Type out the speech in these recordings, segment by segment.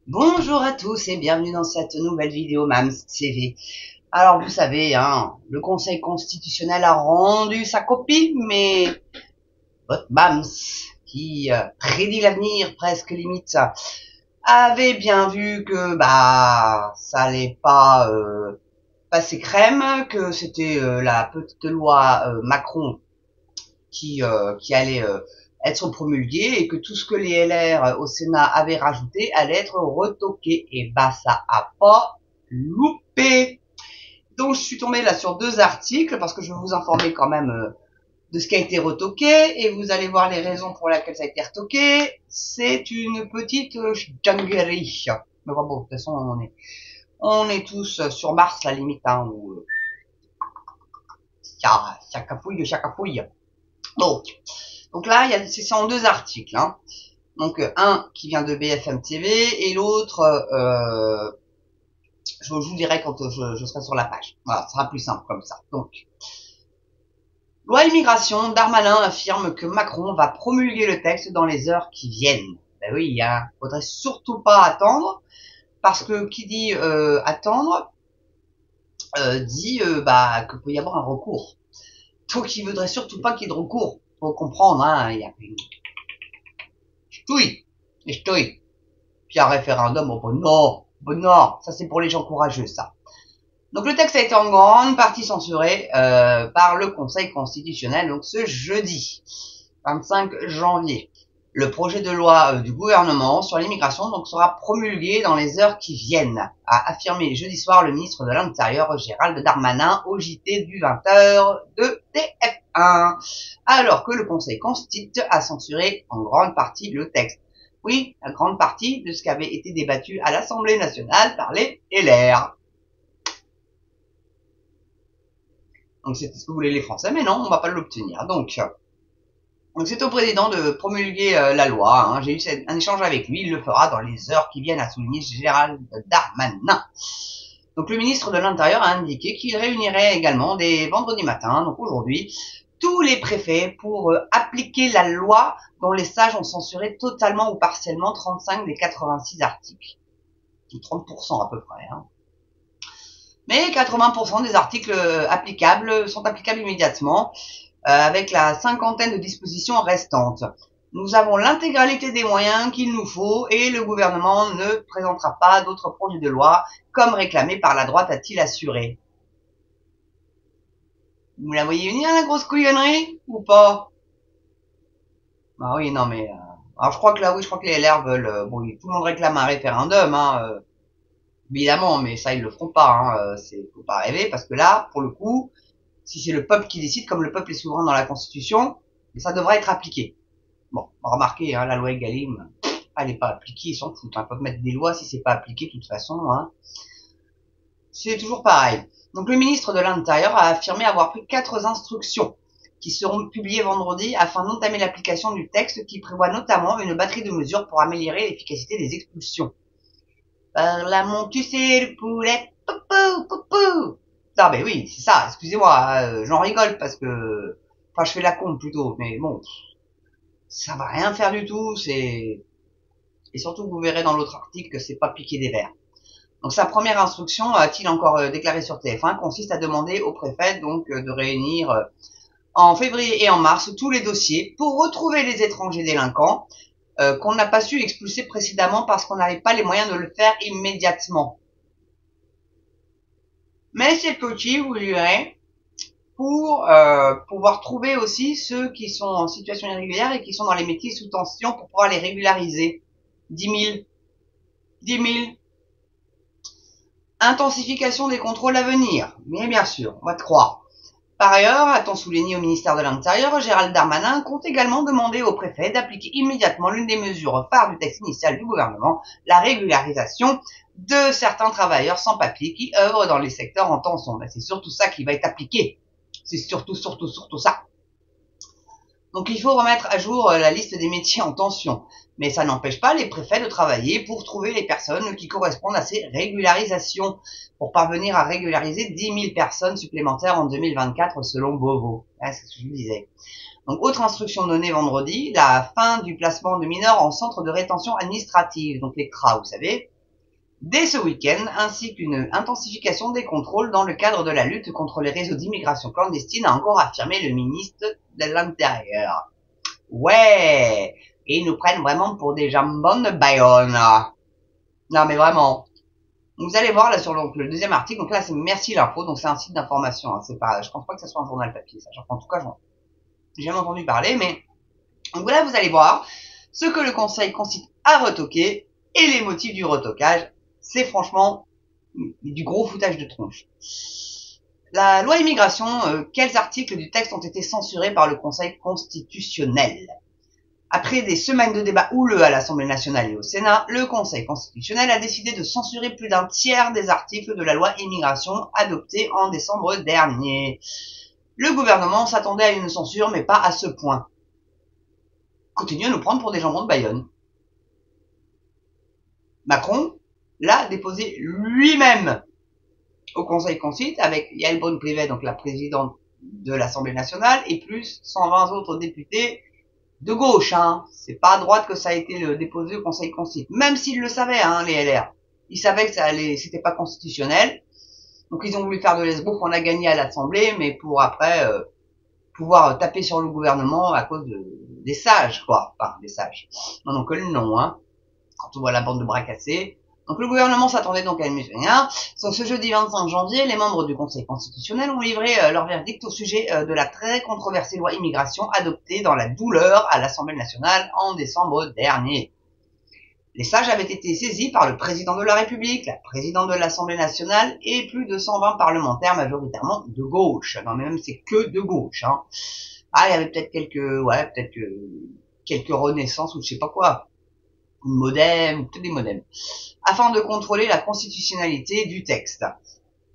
Bonjour à tous et bienvenue dans cette nouvelle vidéo MAMS TV. Alors vous savez, le Conseil constitutionnel a rendu sa copie, mais votre MAMS, qui prédit l'avenir presque limite, avait bien vu que ça allait pas passer crème, que c'était la petite loi Macron qui allait être promulguée et que tout ce que les LR au Sénat avaient rajouté allait être retoqué. Et ça a pas loupé. Donc je suis tombée là sur deux articles parce que je vais vous informer quand même de ce qui a été retoqué et vous allez voir les raisons pour lesquelles ça a été retoqué. C'est une petite jungerie. Mais bon, de toute façon on est tous sur Mars la limite, où chacapouille. Donc là, c'est en deux articles. Donc un qui vient de BFM TV et l'autre, je vous dirai quand je serai sur la page. Voilà, ce sera plus simple comme ça. Donc, loi immigration, Darmanin affirme que Macron va promulguer le texte dans les heures qui viennent. Ben oui, faudrait surtout pas attendre, parce que qui dit attendre dit que peut y avoir un recours. Donc il voudrait surtout pas qu'il y ait de recours. Faut comprendre, il y a ch'touille, et ch'touille. Puis un référendum, bon non, ça c'est pour les gens courageux, ça. Donc le texte a été en grande partie censuré par le Conseil constitutionnel, donc ce jeudi 25 janvier. Le projet de loi du gouvernement sur l'immigration donc sera promulgué dans les heures qui viennent, a affirmé jeudi soir le ministre de l'Intérieur Gérald Darmanin au JT du 20h de TF1, alors que le Conseil constitutionnel a censuré en grande partie le texte. Oui, la grande partie de ce qui avait été débattu à l'Assemblée nationale par les LR. Donc c'est ce que voulaient les Français, mais non, on va pas l'obtenir. Donc c'est au président de promulguer la loi. J'ai eu un échange avec lui, il le fera dans les heures qui viennent, a souligné Gérald Darmanin. Donc le ministre de l'Intérieur a indiqué qu'il réunirait également dès vendredi matin, donc aujourd'hui, tous les préfets pour appliquer la loi dont les sages ont censuré totalement ou partiellement 35 des 86 articles. 30% à peu près. Mais 80% des articles applicables sont applicables immédiatement, avec la cinquantaine de dispositions restantes. Nous avons l'intégralité des moyens qu'il nous faut et le gouvernement ne présentera pas d'autres projets de loi comme réclamé par la droite, a-t-il assuré. Vous la voyez venir, la grosse couillonnerie, ou pas? Ah oui, non mais... alors je crois que les LR veulent... tout le monde réclame un référendum, évidemment, mais ça ils le feront pas, faut pas rêver, parce que là, pour le coup, si c'est le peuple qui décide, comme le peuple est souverain dans la Constitution, ça devrait être appliqué. Bon, remarquez, la loi Egalim, elle n'est pas appliquée, ils s'en foutent. Ils peuvent mettre des lois si c'est pas appliqué de toute façon. C'est toujours pareil. Donc le ministre de l'Intérieur a affirmé avoir pris 4 instructions qui seront publiées vendredi afin d'entamer l'application du texte qui prévoit notamment une batterie de mesures pour améliorer l'efficacité des expulsions. Par l'amour, tu sais, le poulet, poupou, poupou. Non mais oui, c'est ça, excusez-moi, j'en rigole parce que... Enfin, je fais la con plutôt, mais bon, ça va rien faire du tout, et surtout vous verrez dans l'autre article que c'est pas piquer des verres. Donc sa première instruction, a-t-il encore déclaré sur TF1, consiste à demander au préfet donc de réunir en février et en mars tous les dossiers pour retrouver les étrangers délinquants qu'on n'a pas su expulser précédemment parce qu'on n'avait pas les moyens de le faire immédiatement. Mais c'est petit, vous verrez, pour pouvoir trouver aussi ceux qui sont en situation irrégulière et qui sont dans les métiers sous tension pour pouvoir les régulariser. 10 000. Intensification des contrôles à venir. Mais bien sûr, on va te croire. Par ailleurs, a-t-on souligné au ministère de l'Intérieur, Gérald Darmanin compte également demander au préfet d'appliquer immédiatement l'une des mesures phares du texte initial du gouvernement, la régularisation de certains travailleurs sans papier qui œuvrent dans les secteurs en tension. C'est surtout ça qui va être appliqué. C'est surtout ça. Donc il faut remettre à jour la liste des métiers en tension. Mais ça n'empêche pas les préfets de travailler pour trouver les personnes qui correspondent à ces régularisations, pour parvenir à régulariser 10 000 personnes supplémentaires en 2024 selon Beauvau. C'est ce que je vous disais. Donc autre instruction donnée vendredi, la fin du placement de mineurs en centre de rétention administrative, donc les CRA, vous savez. dès ce week-end, ainsi qu'une intensification des contrôles dans le cadre de la lutte contre les réseaux d'immigration clandestine, a encore affirmé le ministre de l'Intérieur. Ouais, et ils nous prennent vraiment pour des jambons de Bayonne. Non mais vraiment. Vous allez voir là sur le deuxième article, donc là c'est Merci l'info, donc c'est un site d'information, hein, c'est pas, je pense pas que ça soit un journal papier, ça, en tout cas j'ai jamais entendu parler, mais donc là vous allez voir ce que le Conseil consiste à retoquer et les motifs du retocage, c'est franchement du gros foutage de tronche. La loi immigration, quels articles du texte ont été censurés par le Conseil constitutionnel? Après des semaines de débats houleux à l'Assemblée nationale et au Sénat, le Conseil constitutionnel a décidé de censurer plus d'un tiers des articles de la loi immigration adoptée en décembre dernier. Le gouvernement s'attendait à une censure, mais pas à ce point. Continue à nous prendre pour des jambons de Bayonne. Macron l'a déposé lui-même au Conseil constitutionnel avec Yael Braun-Pivet, donc la présidente de l'Assemblée nationale, et plus 120 autres députés de gauche, hein. C'est pas à droite que ça a été déposé au Conseil constitutionnel. Même s'ils le savaient, hein, les LR. Ils savaient que c'était pas constitutionnel. Donc ils ont voulu faire de l'esbrouf, on a gagné à l'Assemblée, mais pour après pouvoir taper sur le gouvernement à cause des sages, quoi. Enfin, des sages. Non, non, que le nom, hein. Quand on voit la bande de bras cassés. Donc le gouvernement s'attendait donc à une mutinerie. Ce jeudi 25 janvier, les membres du Conseil constitutionnel ont livré leur verdict au sujet de la très controversée loi immigration adoptée dans la douleur à l'Assemblée nationale en décembre dernier. Les sages avaient été saisis par le président de la République, la présidente de l'Assemblée nationale et plus de 120 parlementaires majoritairement de gauche. Non mais même c'est que de gauche, hein. Ah, il y avait peut-être quelques renaissances ou je sais pas quoi. Modem, peut-être des modems, afin de contrôler la constitutionnalité du texte.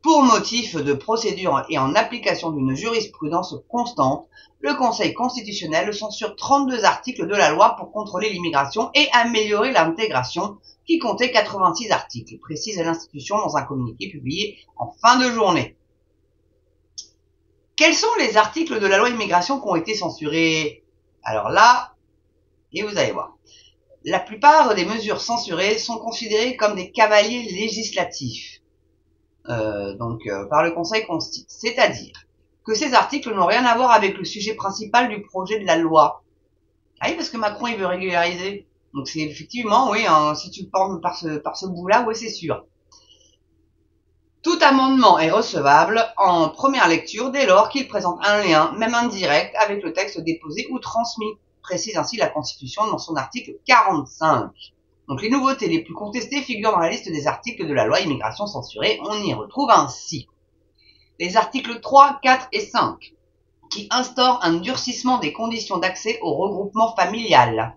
Pour motif de procédure et en application d'une jurisprudence constante, le Conseil constitutionnel censure 32 articles de la loi pour contrôler l'immigration et améliorer l'intégration, qui comptait 86 articles, précise l'institution dans un communiqué publié en fin de journée. Quels sont les articles de la loi immigration qui ont été censurés? Alors là, et vous allez voir. La plupart des mesures censurées sont considérées comme des cavaliers législatifs, par le Conseil constitutionnel. C'est-à-dire que ces articles n'ont rien à voir avec le sujet principal du projet de la loi. Ah oui, parce que Macron, il veut régulariser. Donc c'est effectivement, oui, hein, si tu parles par ce bout-là, oui, c'est sûr. Tout amendement est recevable en première lecture dès lors qu'il présente un lien, même indirect, avec le texte déposé ou transmis, précise ainsi la Constitution dans son article 45. Donc les nouveautés les plus contestées figurent dans la liste des articles de la loi immigration censurée. On y retrouve ainsi les articles 3, 4 et 5, qui instaurent un durcissement des conditions d'accès au regroupement familial.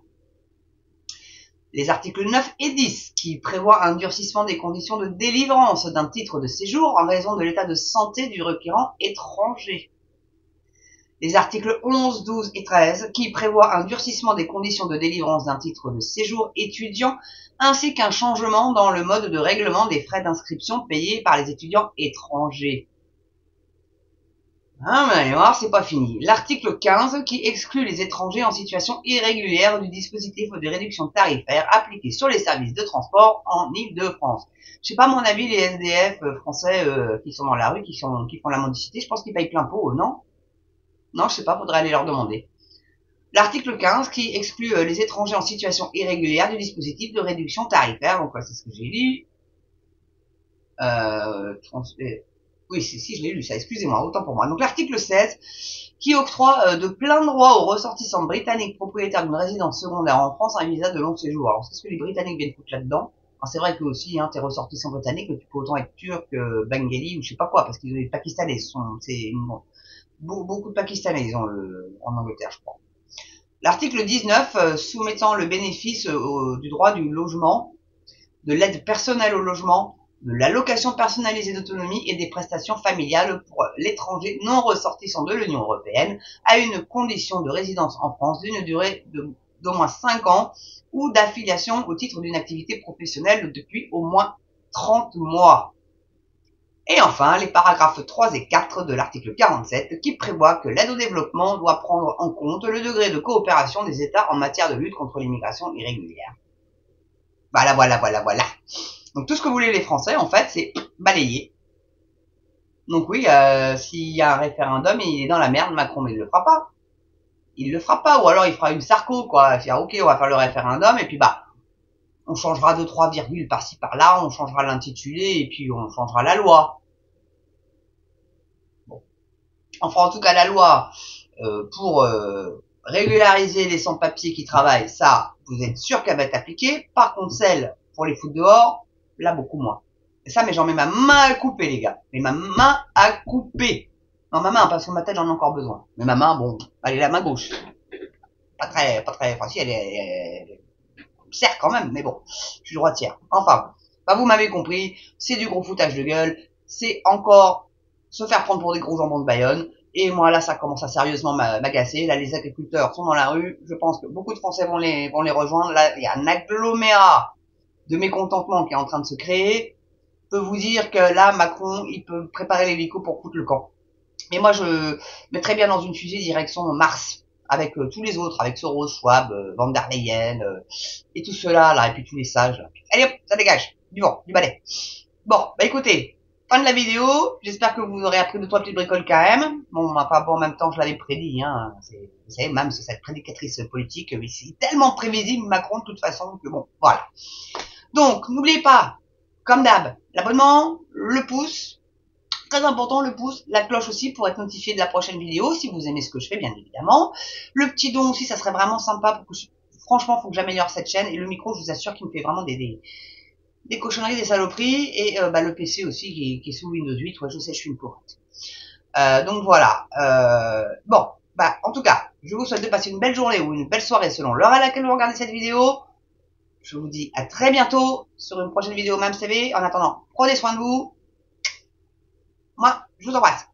Les articles 9 et 10, qui prévoient un durcissement des conditions de délivrance d'un titre de séjour en raison de l'état de santé du requérant étranger. Les articles 11, 12 et 13, qui prévoient un durcissement des conditions de délivrance d'un titre de séjour étudiant, ainsi qu'un changement dans le mode de règlement des frais d'inscription payés par les étudiants étrangers. Ah, mais allez voir, c'est pas fini. L'article 15, qui exclut les étrangers en situation irrégulière du dispositif de réduction tarifaire appliqué sur les services de transport en Île-de-France. Je sais pas, à mon avis, les SDF français qui sont dans la rue, qui font la mendicité, je pense qu'ils payent plein pot, non? Non, je sais pas, faudrait aller leur demander. L'article 15 qui exclut les étrangers en situation irrégulière du dispositif de réduction tarifaire. Donc, c'est ce que j'ai lu. Oui, si, je l'ai lu, ça, excusez-moi, autant pour moi. Donc, l'article 16 qui octroie de plein droit aux ressortissants britanniques propriétaires d'une résidence secondaire en France un visa de long séjour. Alors, c'est ce que les Britanniques viennent foutre là-dedans. Alors, c'est vrai que aussi, hein, t'es ressortissant britannique, tu peux autant être turc, bengali ou je sais pas quoi, parce qu'ils ont des Pakistanais. Beaucoup de Pakistanais, ils ont en Angleterre, je crois. L'article 19, soumettant le bénéfice du droit du logement, de l'aide personnelle au logement, de l'allocation personnalisée d'autonomie et des prestations familiales pour l'étranger non ressortissant de l'Union européenne à une condition de résidence en France d'une durée d'au moins 5 ans ou d'affiliation au titre d'une activité professionnelle depuis au moins 30 mois. Et enfin, les paragraphes 3 et 4 de l'article 47 qui prévoient que l'aide au développement doit prendre en compte le degré de coopération des États en matière de lutte contre l'immigration irrégulière. Voilà. Donc tout ce que voulaient les Français, en fait, c'est balayer. Donc oui, s'il y a un référendum et il est dans la merde, Macron, mais il le fera pas. Il le fera pas, ou alors il fera une Sarko, quoi. Il va dire, ok, on va faire le référendum, et puis bah, on changera 2-3 virgules par-ci par-là, on changera l'intitulé, et puis on changera la loi. Bon. Enfin, en tout cas, la loi pour régulariser les sans-papiers qui travaillent, ça, vous êtes sûr qu'elle va être appliquée. Par contre, celle pour les foutre dehors, là, beaucoup moins. Et ça, mais j'en mets ma main à couper, les gars. Mais ma main à couper. Non, ma main, parce que ma tête, j'en ai encore besoin. Mais ma main, bon, elle est la main gauche. Pas très, enfin, si, elle sert quand même, mais bon, je suis droitière. Enfin, bah, vous m'avez compris, c'est du gros foutage de gueule, c'est encore se faire prendre pour des gros jambons de Bayonne, et moi, là, ça commence à sérieusement m'agacer. Là, les agriculteurs sont dans la rue, je pense que beaucoup de Français vont les rejoindre. Là, il y a un agglomérat de mécontentement qui est en train de se créer. Je peux vous dire que là, Macron, il peut préparer l'hélico pour foutre le camp. Mais moi, je mettrais bien dans une fusée direction Mars, avec tous les autres, avec Soros, Schwab, Van der Leyen, et tout cela, là, et puis tous les sages. Là. Allez hop, ça dégage, du vent, du balai. Bon, bah écoutez, fin de la vidéo, j'espère que vous aurez appris 2-3 petites bricoles quand même. Bon, enfin bon, en même temps, je l'avais prédit, hein, vous savez, même cette prédicatrice politique, mais c'est tellement prévisible, Macron, de toute façon, que bon, voilà. Donc, n'oubliez pas, comme d'hab, l'abonnement, le pouce, très important, le pouce, la cloche aussi pour être notifié de la prochaine vidéo, si vous aimez ce que je fais, bien évidemment. Le petit don aussi, ça serait vraiment sympa pour que franchement, faut que j'améliore cette chaîne. Et le micro, je vous assure qu'il me fait vraiment des cochonneries, des saloperies. Et bah, le PC aussi, qui est sous Windows 8. Ouais, je sais, je suis une courante. Donc voilà. Bon, bah en tout cas, je vous souhaite de passer une belle journée ou une belle soirée selon l'heure à laquelle vous regardez cette vidéo. Je vous dis à très bientôt sur une prochaine vidéo même CV. En attendant, prenez soin de vous. Moi, je vous embrasse.